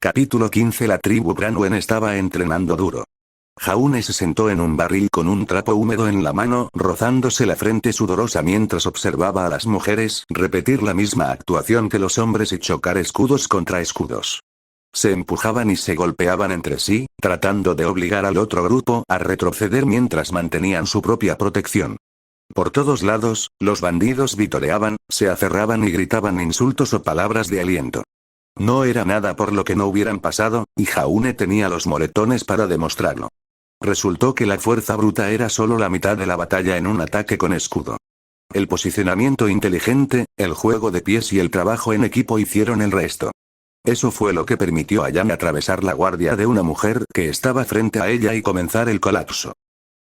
Capítulo 15. La tribu Branwen estaba entrenando duro. Jaune se sentó en un barril con un trapo húmedo en la mano, rozándose la frente sudorosa mientras observaba a las mujeres repetir la misma actuación que los hombres y chocar escudos contra escudos. Se empujaban y se golpeaban entre sí, tratando de obligar al otro grupo a retroceder mientras mantenían su propia protección. Por todos lados, los bandidos vitoreaban, se aferraban y gritaban insultos o palabras de aliento. No era nada por lo que no hubieran pasado, y Jaune tenía los moretones para demostrarlo. Resultó que la fuerza bruta era solo la mitad de la batalla en un ataque con escudo. El posicionamiento inteligente, el juego de pies y el trabajo en equipo hicieron el resto. Eso fue lo que permitió a Yan atravesar la guardia de una mujer que estaba frente a ella y comenzar el colapso.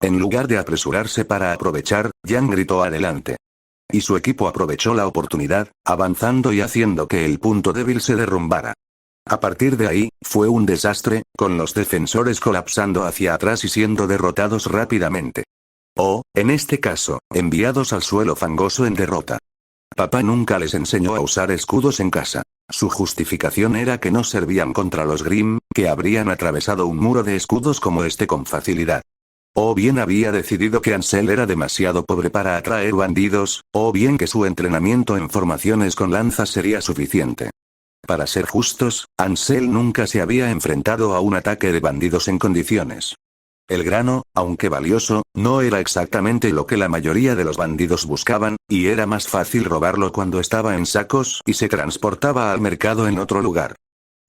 En lugar de apresurarse para aprovechar, Yan gritó adelante. Y su equipo aprovechó la oportunidad, avanzando y haciendo que el punto débil se derrumbara. A partir de ahí, fue un desastre, con los defensores colapsando hacia atrás y siendo derrotados rápidamente. O, en este caso, enviados al suelo fangoso en derrota. Papá nunca les enseñó a usar escudos en casa. Su justificación era que no servían contra los Grimm, que habrían atravesado un muro de escudos como este con facilidad. O bien había decidido que Ansel era demasiado pobre para atraer bandidos, o bien que su entrenamiento en formaciones con lanzas sería suficiente. Para ser justos, Ansel nunca se había enfrentado a un ataque de bandidos en condiciones. El grano, aunque valioso, no era exactamente lo que la mayoría de los bandidos buscaban, y era más fácil robarlo cuando estaba en sacos y se transportaba al mercado en otro lugar.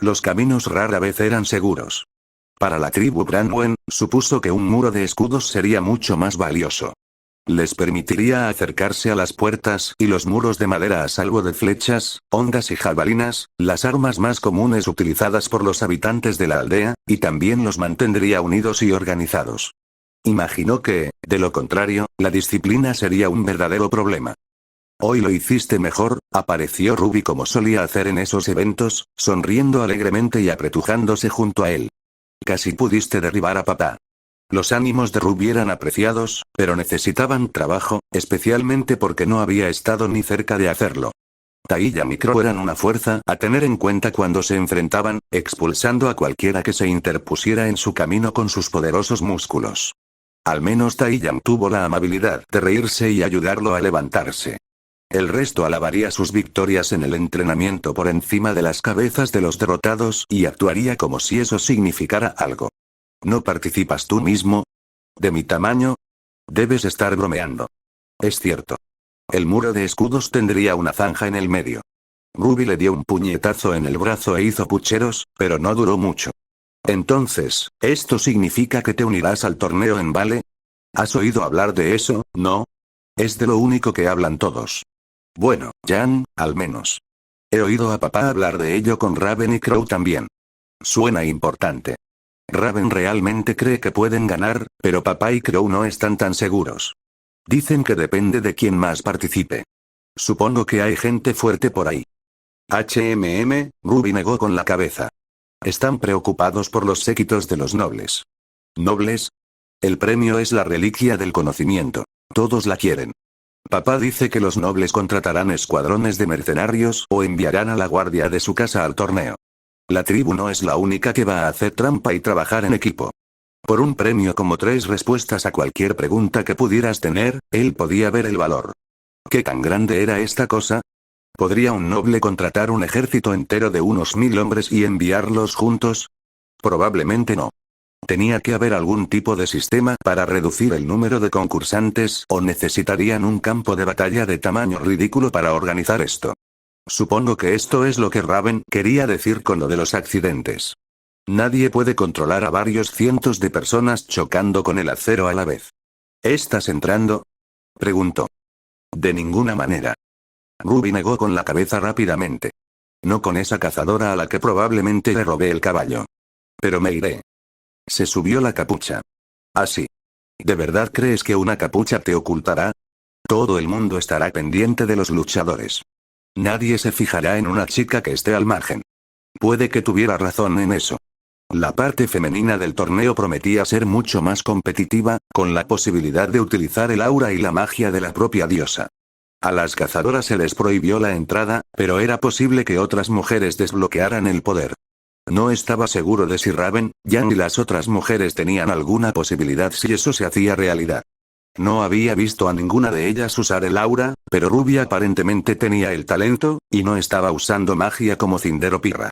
Los caminos rara vez eran seguros. Para la tribu Branwen, supuso que un muro de escudos sería mucho más valioso. Les permitiría acercarse a las puertas y los muros de madera a salvo de flechas, hondas y jabalinas, las armas más comunes utilizadas por los habitantes de la aldea, y también los mantendría unidos y organizados. Imaginó que, de lo contrario, la disciplina sería un verdadero problema. Hoy lo hiciste mejor, apareció Ruby como solía hacer en esos eventos, sonriendo alegremente y apretujándose junto a él. Casi pudiste derribar a papá. Los ánimos de Ruby eran apreciados, pero necesitaban trabajo, especialmente porque no había estado ni cerca de hacerlo. Taiyam y Crow eran una fuerza a tener en cuenta cuando se enfrentaban, expulsando a cualquiera que se interpusiera en su camino con sus poderosos músculos. Al menos Taiyam tuvo la amabilidad de reírse y ayudarlo a levantarse. El resto alabaría sus victorias en el entrenamiento por encima de las cabezas de los derrotados y actuaría como si eso significara algo. ¿No participas tú mismo? ¿De mi tamaño? Debes estar bromeando. Es cierto. El muro de escudos tendría una zanja en el medio. Ruby le dio un puñetazo en el brazo e hizo pucheros, pero no duró mucho. Entonces, ¿esto significa que te unirás al torneo en Vale? ¿Has oído hablar de eso, no? Es de lo único que hablan todos. Bueno, Yan, al menos. He oído a papá hablar de ello con Raven y Crow también. Suena importante. Raven realmente cree que pueden ganar, pero papá y Crow no están tan seguros. Dicen que depende de quién más participe. Supongo que hay gente fuerte por ahí. Ruby negó con la cabeza. Están preocupados por los séquitos de los nobles. ¿Nobles? El premio es la reliquia del conocimiento. Todos la quieren. Papá dice que los nobles contratarán escuadrones de mercenarios o enviarán a la guardia de su casa al torneo. La tribu no es la única que va a hacer trampa y trabajar en equipo. Por un premio como 3 respuestas a cualquier pregunta que pudieras tener, él podía ver el valor. ¿Qué tan grande era esta cosa? ¿Podría un noble contratar un ejército entero de unos 1000 hombres y enviarlos juntos? Probablemente no. Tenía que haber algún tipo de sistema para reducir el número de concursantes o necesitarían un campo de batalla de tamaño ridículo para organizar esto. Supongo que esto es lo que Raven quería decir con lo de los accidentes. Nadie puede controlar a varios cientos de personas chocando con el acero a la vez. ¿Estás entrando? Preguntó. De ninguna manera. Ruby negó con la cabeza rápidamente. No con esa cazadora a la que probablemente le robé el caballo. Pero me iré. Se subió la capucha. Así. ¿De verdad crees que una capucha te ocultará? Todo el mundo estará pendiente de los luchadores. Nadie se fijará en una chica que esté al margen. Puede que tuviera razón en eso. La parte femenina del torneo prometía ser mucho más competitiva, con la posibilidad de utilizar el aura y la magia de la propia diosa. A las cazadoras se les prohibió la entrada, pero era posible que otras mujeres desbloquearan el poder. No estaba seguro de si Raven, Jan y las otras mujeres tenían alguna posibilidad si eso se hacía realidad. No había visto a ninguna de ellas usar el aura, pero Ruby aparentemente tenía el talento, y no estaba usando magia como Cinder o Pirra.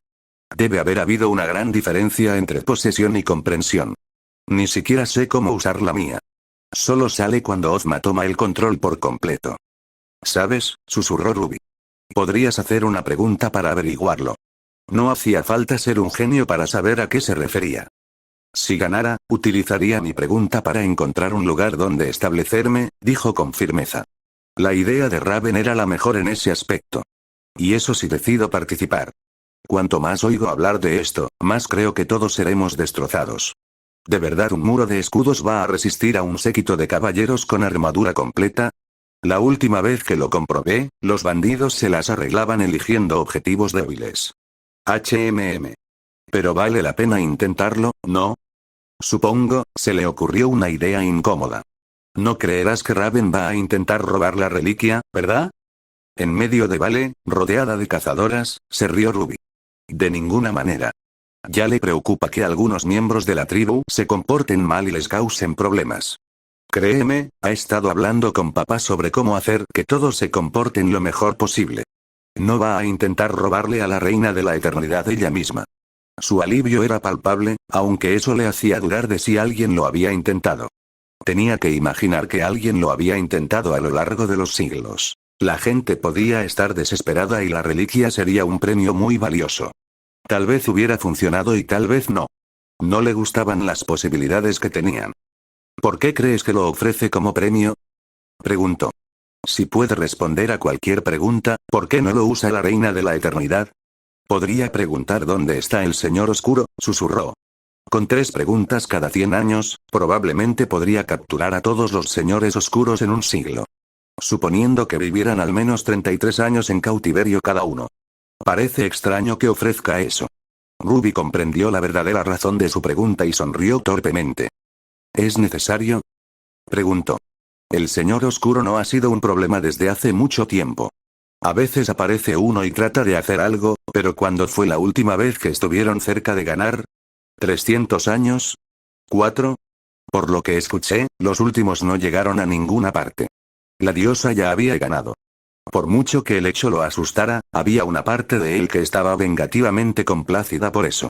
Debe haber habido una gran diferencia entre posesión y comprensión. Ni siquiera sé cómo usar la mía. Solo sale cuando Ozma toma el control por completo. ¿Sabes?, susurró Ruby. Podrías hacer una pregunta para averiguarlo. No hacía falta ser un genio para saber a qué se refería. Si ganara, utilizaría mi pregunta para encontrar un lugar donde establecerme, dijo con firmeza. La idea de Raven era la mejor en ese aspecto. Y eso si decido participar. Cuanto más oigo hablar de esto, más creo que todos seremos destrozados. ¿De verdad un muro de escudos va a resistir a un séquito de caballeros con armadura completa? La última vez que lo comprobé, los bandidos se las arreglaban eligiendo objetivos débiles. Pero vale la pena intentarlo, ¿no? Supongo, se le ocurrió una idea incómoda. No creerás que Raven va a intentar robar la reliquia, ¿verdad? En medio de Vale, rodeada de cazadoras, se rió Ruby. De ninguna manera. Ya le preocupa que algunos miembros de la tribu se comporten mal y les causen problemas. Créeme, ha estado hablando con papá sobre cómo hacer que todos se comporten lo mejor posible. No va a intentar robarle a la reina de la eternidad ella misma. Su alivio era palpable, aunque eso le hacía dudar de si alguien lo había intentado. Tenía que imaginar que alguien lo había intentado a lo largo de los siglos. La gente podía estar desesperada y la reliquia sería un premio muy valioso. Tal vez hubiera funcionado y tal vez no. No le gustaban las posibilidades que tenían. ¿Por qué crees que lo ofrece como premio?, preguntó. Si puede responder a cualquier pregunta, ¿por qué no lo usa la reina de la eternidad? Podría preguntar dónde está el señor oscuro, susurró. Con 3 preguntas cada 100 años, probablemente podría capturar a todos los señores oscuros en un siglo. Suponiendo que vivieran al menos 33 años en cautiverio cada uno. Parece extraño que ofrezca eso. Ruby comprendió la verdadera razón de su pregunta y sonrió torpemente. ¿Es necesario?, preguntó. El señor oscuro no ha sido un problema desde hace mucho tiempo. A veces aparece uno y trata de hacer algo, pero ¿cuándo fue la última vez que estuvieron cerca de ganar? ¿300 años? ¿4? Por lo que escuché, los últimos no llegaron a ninguna parte. La diosa ya había ganado. Por mucho que el hecho lo asustara, había una parte de él que estaba vengativamente complacida por eso.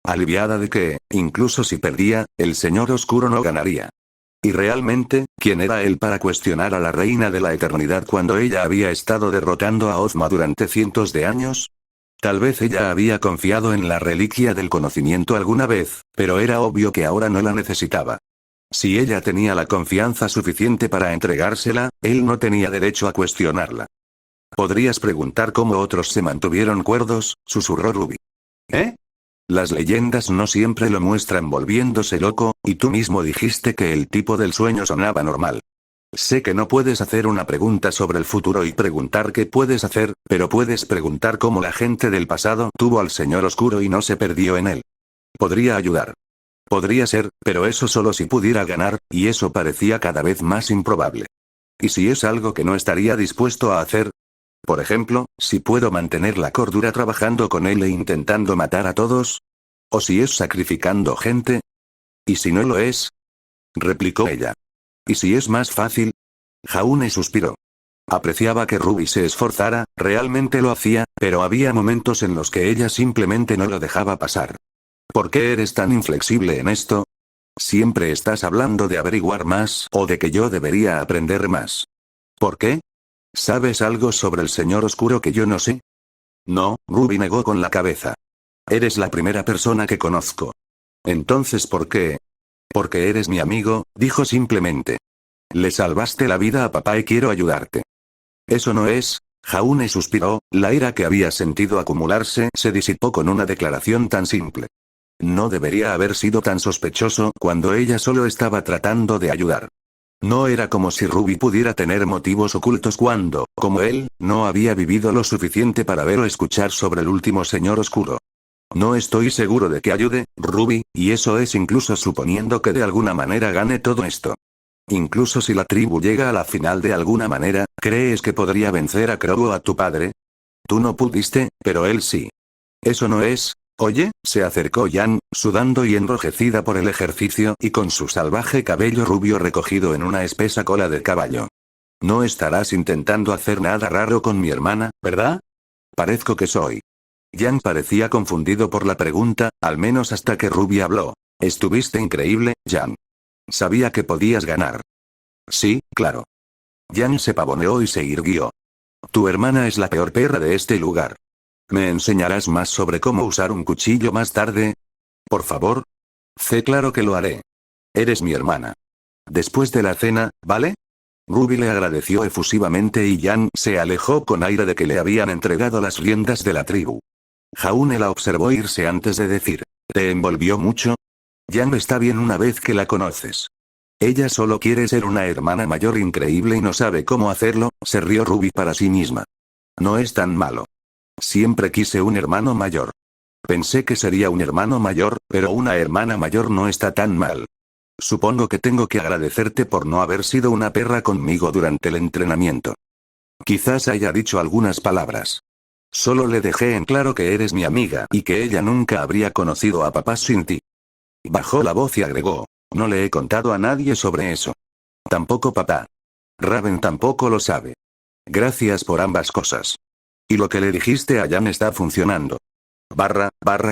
Aliviada de que, incluso si perdía, el señor oscuro no ganaría. Y realmente, ¿quién era él para cuestionar a la reina de la eternidad cuando ella había estado derrotando a Ozma durante cientos de años? Tal vez ella había confiado en la reliquia del conocimiento alguna vez, pero era obvio que ahora no la necesitaba. Si ella tenía la confianza suficiente para entregársela, él no tenía derecho a cuestionarla. ¿Podrías preguntar cómo otros se mantuvieron cuerdos?, susurró Ruby. ¿Eh? Las leyendas no siempre lo muestran volviéndose loco, y tú mismo dijiste que el tipo del sueño sonaba normal. Sé que no puedes hacer una pregunta sobre el futuro y preguntar qué puedes hacer, pero puedes preguntar cómo la gente del pasado tuvo al señor oscuro y no se perdió en él. Podría ayudar. Podría ser, pero eso solo si pudiera ganar, y eso parecía cada vez más improbable. ¿Y si es algo que no estaría dispuesto a hacer? Por ejemplo, si puedo mantener la cordura trabajando con él e intentando matar a todos. ¿O si es sacrificando gente? ¿Y si no lo es?, replicó ella. ¿Y si es más fácil? Jaune suspiró. Apreciaba que Ruby se esforzara, realmente lo hacía, pero había momentos en los que ella simplemente no lo dejaba pasar. ¿Por qué eres tan inflexible en esto? Siempre estás hablando de averiguar más o de que yo debería aprender más. ¿Por qué? ¿Sabes algo sobre el señor oscuro que yo no sé? No, Ruby negó con la cabeza. Eres la primera persona que conozco. Entonces, ¿por qué? Porque eres mi amigo, dijo simplemente. Le salvaste la vida a papá y quiero ayudarte. Eso no es. Jaune suspiró, la ira que había sentido acumularse se disipó con una declaración tan simple. No debería haber sido tan sospechoso cuando ella solo estaba tratando de ayudar. No era como si Ruby pudiera tener motivos ocultos cuando, como él, no había vivido lo suficiente para ver o escuchar sobre el último señor oscuro. No estoy seguro de que ayude, Ruby, y eso es incluso suponiendo que de alguna manera gane todo esto. Incluso si la tribu llega a la final de alguna manera, ¿crees que podría vencer a Crow o a tu padre? Tú no pudiste, pero él sí. Eso no es, Oye, se acercó Yan, sudando y enrojecida por el ejercicio y con su salvaje cabello rubio recogido en una espesa cola de caballo. No estarás intentando hacer nada raro con mi hermana, ¿verdad? Parezco que soy. Yan parecía confundido por la pregunta, al menos hasta que Ruby habló. Estuviste increíble, Yan. Sabía que podías ganar. Sí, claro. Yan se pavoneó y se irguió. Tu hermana es la peor perra de este lugar. ¿Me enseñarás más sobre cómo usar un cuchillo más tarde? Por favor. Claro que lo haré. Eres mi hermana. Después de la cena, ¿vale? Ruby le agradeció efusivamente y Yan se alejó con aire de que le habían entregado las riendas de la tribu. Jaune la observó irse antes de decir, ¿te envolvió mucho? Yan está bien una vez que la conoces. Ella solo quiere ser una hermana mayor increíble y no sabe cómo hacerlo, se rió Ruby para sí misma. No es tan malo. Siempre quise un hermano mayor. Pensé que sería un hermano mayor, pero una hermana mayor no está tan mal. Supongo que tengo que agradecerte por no haber sido una perra conmigo durante el entrenamiento. Quizás haya dicho algunas palabras. Solo le dejé en claro que eres mi amiga y que ella nunca habría conocido a papá sin ti. Bajó la voz y agregó, no le he contado a nadie sobre eso. Tampoco papá. Raven tampoco lo sabe. Gracias por ambas cosas. Y lo que le dijiste a Yan está funcionando.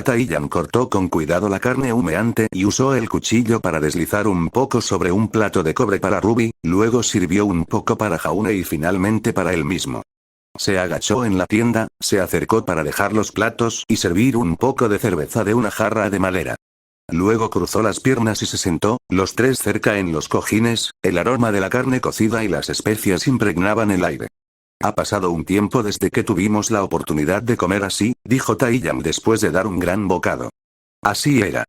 Taiyan cortó con cuidado la carne humeante y usó el cuchillo para deslizar un poco sobre un plato de cobre para Ruby, luego sirvió un poco para Jaune y finalmente para él mismo. Se agachó en la tienda, se acercó para dejar los platos y servir un poco de cerveza de una jarra de madera. Luego cruzó las piernas y se sentó, los tres cerca en los cojines, el aroma de la carne cocida y las especias impregnaban el aire. Ha pasado un tiempo desde que tuvimos la oportunidad de comer así, dijo Taiyan después de dar un gran bocado. Así era.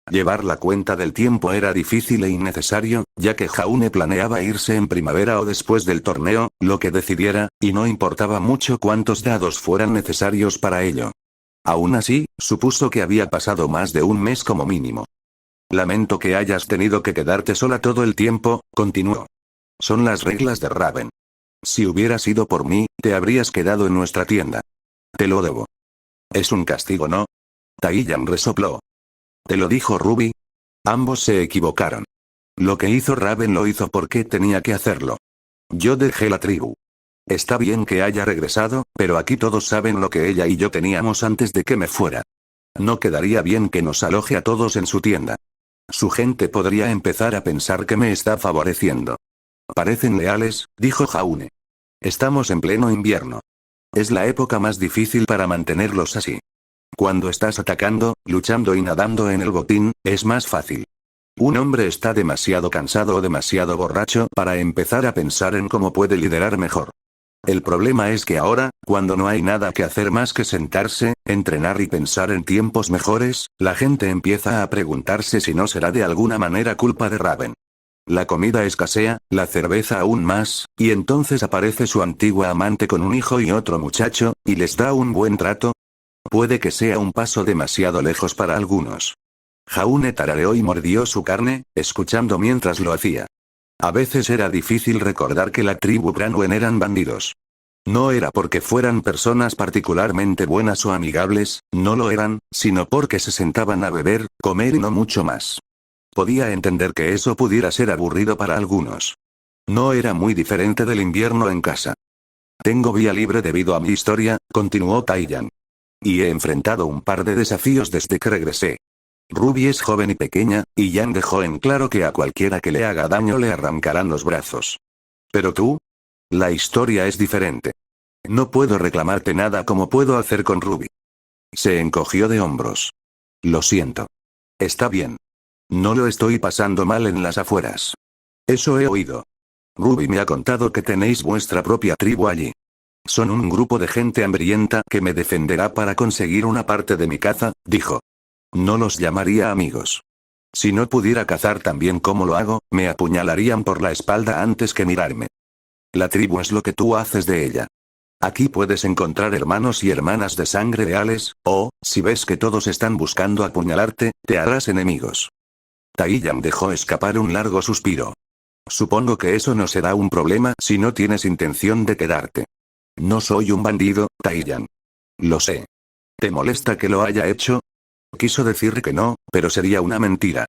Llevar la cuenta del tiempo era difícil e innecesario, ya que Jaune planeaba irse en primavera o después del torneo, lo que decidiera, y no importaba mucho cuántos dados fueran necesarios para ello. Aún así, supuso que había pasado más de un mes como mínimo. Lamento que hayas tenido que quedarte sola todo el tiempo, continuó. Son las reglas de Raven. Si hubiera sido por mí, te habrías quedado en nuestra tienda. Te lo debo. Es un castigo, ¿no? Taiyan resopló. ¿Te lo dijo Ruby? Ambos se equivocaron. Lo que hizo Raven lo hizo porque tenía que hacerlo. Yo dejé la tribu. Está bien que haya regresado, pero aquí todos saben lo que ella y yo teníamos antes de que me fuera. No quedaría bien que nos aloje a todos en su tienda. Su gente podría empezar a pensar que me está favoreciendo. Parecen leales, dijo Jaune. Estamos en pleno invierno. Es la época más difícil para mantenerlos así. Cuando estás atacando, luchando y nadando en el botín, es más fácil. Un hombre está demasiado cansado o demasiado borracho para empezar a pensar en cómo puede liderar mejor. El problema es que ahora, cuando no hay nada que hacer más que sentarse, entrenar y pensar en tiempos mejores, la gente empieza a preguntarse si no será de alguna manera culpa de Raven. La comida escasea, la cerveza aún más, y entonces aparece su antigua amante con un hijo y otro muchacho, y les da un buen trato. Puede que sea un paso demasiado lejos para algunos. Jaune tarareó y mordió su carne, escuchando mientras lo hacía. A veces era difícil recordar que la tribu Branwen eran bandidos. No era porque fueran personas particularmente buenas o amigables, no lo eran, sino porque se sentaban a beber, comer y no mucho más. Podía entender que eso pudiera ser aburrido para algunos. No era muy diferente del invierno en casa. Tengo vía libre debido a mi historia, continuó Taiyan. Y he enfrentado un par de desafíos desde que regresé. Ruby es joven y pequeña, y Yan dejó en claro que a cualquiera que le haga daño le arrancarán los brazos. Pero tú, la historia es diferente. No puedo reclamarte nada como puedo hacer con Ruby. Se encogió de hombros. Lo siento. Está bien. No lo estoy pasando mal en las afueras. Eso he oído. Ruby me ha contado que tenéis vuestra propia tribu allí. Son un grupo de gente hambrienta que me defenderá para conseguir una parte de mi caza, dijo. No los llamaría amigos. Si no pudiera cazar tan bien como lo hago, me apuñalarían por la espalda antes que mirarme. La tribu es lo que tú haces de ella. Aquí puedes encontrar hermanos y hermanas de sangre leales, o, si ves que todos están buscando apuñalarte, te harás enemigos. Taiyan dejó escapar un largo suspiro. Supongo que eso no será un problema si no tienes intención de quedarte. No soy un bandido, Taiyan. Lo sé. ¿Te molesta que lo haya hecho? Quiso decir que no, pero sería una mentira.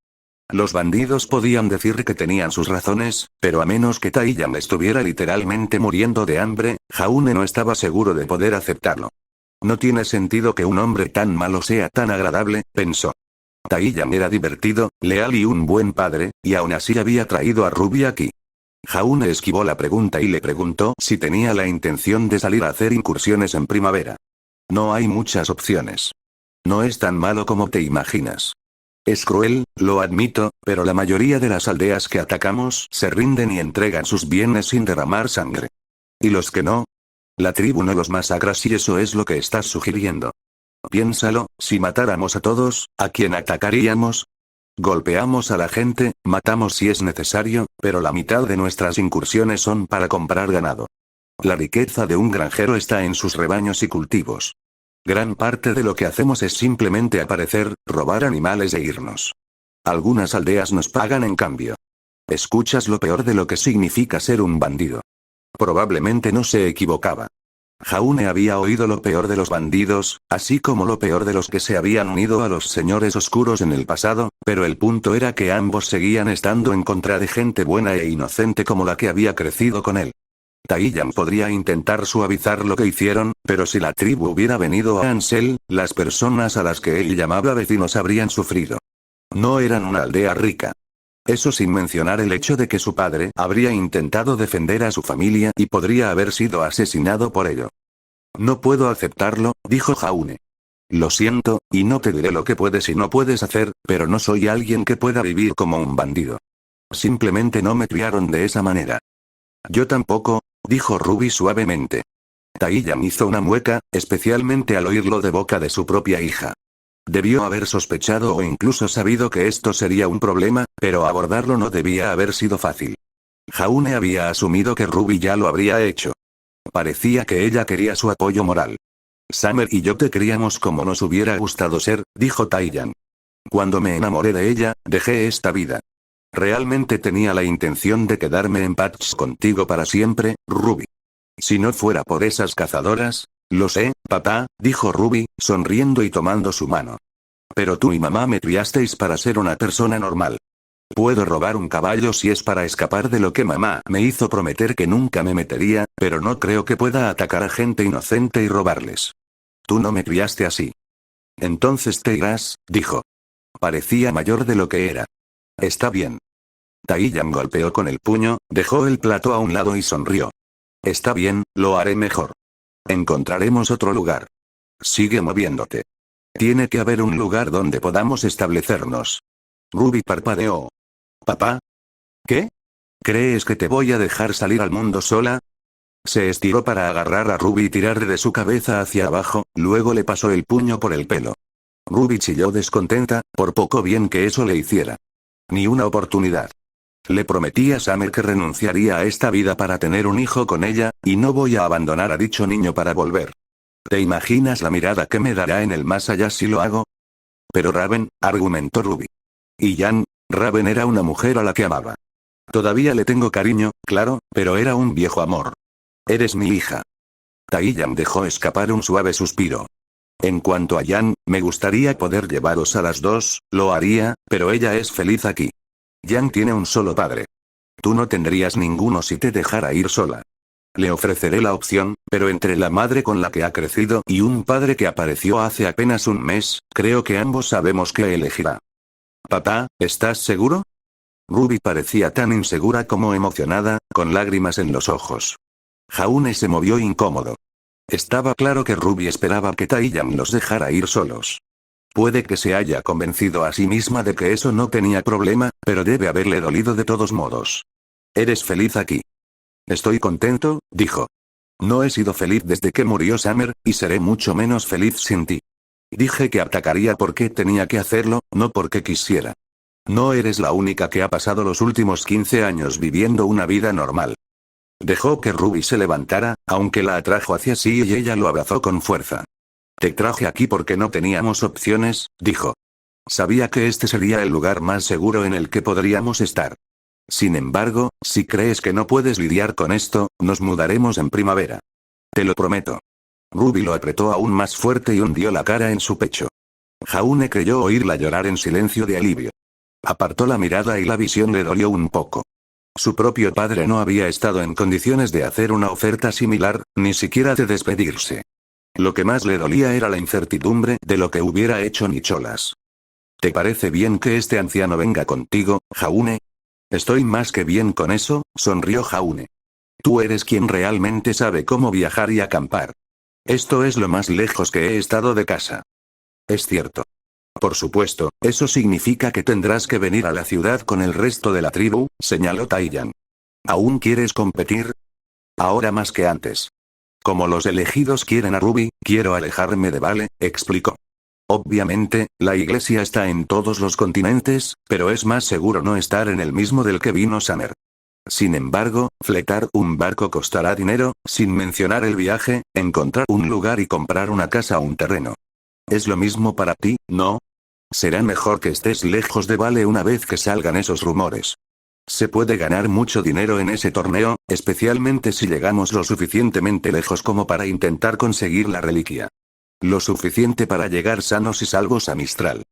Los bandidos podían decir que tenían sus razones, pero a menos que Taiyang estuviera literalmente muriendo de hambre, Jaune no estaba seguro de poder aceptarlo. No tiene sentido que un hombre tan malo sea tan agradable, pensó. Taiyang era divertido, leal y un buen padre, y aún así había traído a Ruby aquí. Jaune esquivó la pregunta y le preguntó si tenía la intención de salir a hacer incursiones en primavera. No hay muchas opciones. No es tan malo como te imaginas. Es cruel, lo admito, pero la mayoría de las aldeas que atacamos se rinden y entregan sus bienes sin derramar sangre. ¿Y los que no? La tribu no los masacra si eso es lo que estás sugiriendo. Piénsalo, si matáramos a todos, ¿a quién atacaríamos? Golpeamos a la gente, matamos si es necesario, pero la mitad de nuestras incursiones son para comprar ganado. La riqueza de un granjero está en sus rebaños y cultivos. Gran parte de lo que hacemos es simplemente aparecer, robar animales e irnos. Algunas aldeas nos pagan en cambio. Escuchas lo peor de lo que significa ser un bandido. Probablemente no se equivocaba. Jaune había oído lo peor de los bandidos, así como lo peor de los que se habían unido a los señores oscuros en el pasado, pero el punto era que ambos seguían estando en contra de gente buena e inocente como la que había crecido con él. Taiyang podría intentar suavizar lo que hicieron, pero si la tribu hubiera venido a Ansel, las personas a las que él llamaba vecinos habrían sufrido. No eran una aldea rica. Eso sin mencionar el hecho de que su padre habría intentado defender a su familia y podría haber sido asesinado por ello. No puedo aceptarlo, dijo Jaune. Lo siento, y no te diré lo que puedes y no puedes hacer, pero no soy alguien que pueda vivir como un bandido. Simplemente no me criaron de esa manera. Yo tampoco, dijo Ruby suavemente. Taiyang hizo una mueca, especialmente al oírlo de boca de su propia hija. Debió haber sospechado o incluso sabido que esto sería un problema, pero abordarlo no debía haber sido fácil. Jaune había asumido que Ruby ya lo habría hecho. Parecía que ella quería su apoyo moral. Summer y yo te criamos como nos hubiera gustado ser, dijo Taiyang. Cuando me enamoré de ella, dejé esta vida. Realmente tenía la intención de quedarme en paz contigo para siempre, Ruby. Si no fuera por esas cazadoras. Lo sé, papá, dijo Ruby, sonriendo y tomando su mano. Pero tú y mamá me criasteis para ser una persona normal. Puedo robar un caballo si es para escapar de lo que mamá me hizo prometer que nunca me metería, pero no creo que pueda atacar a gente inocente y robarles. Tú no me criaste así. Entonces te irás, dijo. Parecía mayor de lo que era. Está bien. Taiyang golpeó con el puño, dejó el plato a un lado y sonrió. Está bien, lo haré mejor. Encontraremos otro lugar. Sigue moviéndote. Tiene que haber un lugar donde podamos establecernos. Ruby parpadeó. ¿Papá? ¿Qué? ¿Crees que te voy a dejar salir al mundo sola? Se estiró para agarrar a Ruby y tirarle de su cabeza hacia abajo, luego le pasó el puño por el pelo. Ruby chilló descontenta, por poco bien que eso le hiciera. Ni una oportunidad. Le prometí a Summer que renunciaría a esta vida para tener un hijo con ella, y no voy a abandonar a dicho niño para volver. ¿Te imaginas la mirada que me dará en el más allá si lo hago? Pero Raven, argumentó Ruby. Y Jan, Raven era una mujer a la que amaba. Todavía le tengo cariño, claro, pero era un viejo amor. Eres mi hija. Taiyang dejó escapar un suave suspiro. En cuanto a Jan, me gustaría poder llevaros a las dos, lo haría, pero ella es feliz aquí. Jan tiene un solo padre. Tú no tendrías ninguno si te dejara ir sola. Le ofreceré la opción, pero entre la madre con la que ha crecido y un padre que apareció hace apenas un mes, creo que ambos sabemos qué elegirá. Papá, ¿estás seguro? Ruby parecía tan insegura como emocionada, con lágrimas en los ojos. Jaune se movió incómodo. Estaba claro que Ruby esperaba que Taiyang los dejara ir solos. Puede que se haya convencido a sí misma de que eso no tenía problema, pero debe haberle dolido de todos modos. ¿Eres feliz aquí? Estoy contento, dijo. No he sido feliz desde que murió Summer, y seré mucho menos feliz sin ti. Dije que atacaría porque tenía que hacerlo, no porque quisiera. No eres la única que ha pasado los últimos 15 años viviendo una vida normal. Dejó que Ruby se levantara, aunque la atrajo hacia sí y ella lo abrazó con fuerza. Te traje aquí porque no teníamos opciones, dijo. Sabía que este sería el lugar más seguro en el que podríamos estar. Sin embargo, si crees que no puedes lidiar con esto, nos mudaremos en primavera. Te lo prometo. Ruby lo apretó aún más fuerte y hundió la cara en su pecho. Jaune creyó oírla llorar en silencio de alivio. Apartó la mirada y la visión le dolió un poco. Su propio padre no había estado en condiciones de hacer una oferta similar, ni siquiera de despedirse. Lo que más le dolía era la incertidumbre de lo que hubiera hecho Nicholas. ¿Te parece bien que este anciano venga contigo, Jaune? Estoy más que bien con eso, sonrió Jaune. Tú eres quien realmente sabe cómo viajar y acampar. Esto es lo más lejos que he estado de casa. Es cierto. Por supuesto, eso significa que tendrás que venir a la ciudad con el resto de la tribu, señaló Taiyan. ¿Aún quieres competir? Ahora más que antes. Como los elegidos quieren a Ruby, quiero alejarme de Vale, explicó. Obviamente, la iglesia está en todos los continentes, pero es más seguro no estar en el mismo del que vino Summer. Sin embargo, fletar un barco costará dinero, sin mencionar el viaje, encontrar un lugar y comprar una casa o un terreno. Es lo mismo para ti, ¿no? Será mejor que estés lejos de Vale una vez que salgan esos rumores. Se puede ganar mucho dinero en ese torneo, especialmente si llegamos lo suficientemente lejos como para intentar conseguir la reliquia. Lo suficiente para llegar sanos y salvos a Mistral.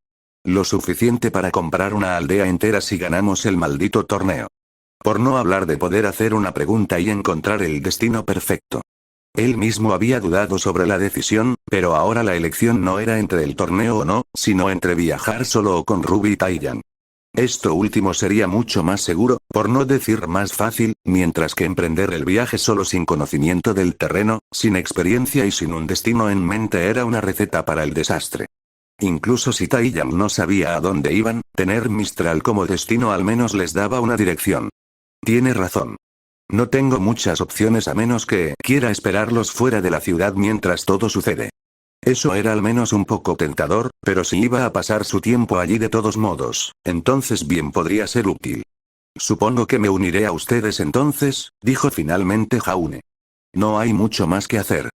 Lo suficiente para comprar una aldea entera si ganamos el maldito torneo. Por no hablar de poder hacer una pregunta y encontrar el destino perfecto. Él mismo había dudado sobre la decisión, pero ahora la elección no era entre el torneo o no, sino entre viajar solo o con Ruby y Taiyan. Esto último sería mucho más seguro, por no decir más fácil, mientras que emprender el viaje solo sin conocimiento del terreno, sin experiencia y sin un destino en mente era una receta para el desastre. Incluso si Taiyan no sabía a dónde iban, tener Mistral como destino al menos les daba una dirección. Tiene razón. No tengo muchas opciones a menos que quiera esperarlos fuera de la ciudad mientras todo sucede. Eso era al menos un poco tentador, pero si iba a pasar su tiempo allí de todos modos, entonces bien podría ser útil. Supongo que me uniré a ustedes entonces, dijo finalmente Jaune. No hay mucho más que hacer.